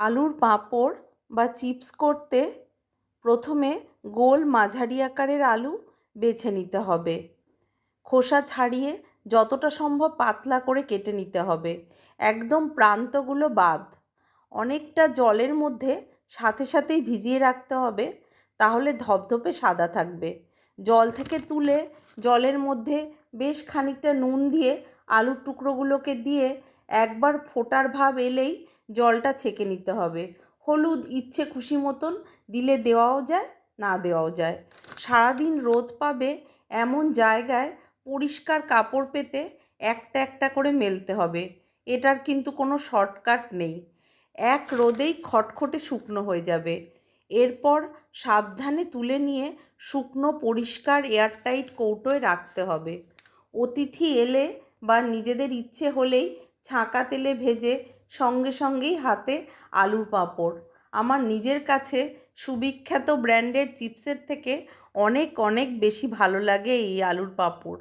আলুর পাঁপড় বা চিপস করতে প্রথমে গোল মাঝারি আকারের আলু বেছে নিতে হবে। খোসা ছাড়িয়ে যতটা সম্ভব পাতলা করে কেটে নিতে হবে, একদম প্রান্তগুলো বাদ। অনেকটা জলের মধ্যে সাথে সাথেই ভিজিয়ে রাখতে হবে, তাহলে ধপধপে সাদা থাকবে। জল থেকে তুলে জলের মধ্যে বেশ খানিকটা নুন দিয়ে আলুর টুকরোগুলোকে দিয়ে একবার ফোটার ভাব এলেই জলটা ছেঁকে নিতে হবে। হলুদ ইচ্ছে খুশি মতন দিলে দেওয়াও যায়, না দেওয়াও যায়। সারাদিন রোদ পাবে এমন জায়গায় পরিষ্কার কাপড় পেতে একটা একটা করে মেলতে হবে। এটার কিন্তু কোনো শর্টকাট নেই। এক রোদেই খটখটে শুকনো হয়ে যাবে। এরপর সাবধানে তুলে নিয়ে শুকনো পরিষ্কার এয়ারটাইট কৌটোয় রাখতে হবে। অতিথি এলে বা নিজেদের ইচ্ছে হলেই ছাঁকা তেলে ভেজে সঙ্গে সঙ্গেই হাতে আলুর পাঁপড়। আমার নিজের কাছে সুবিখ্যাত ব্র্যান্ডের চিপসের থেকে অনেক অনেক বেশি ভালো লাগে এই আলুর পাঁপড়।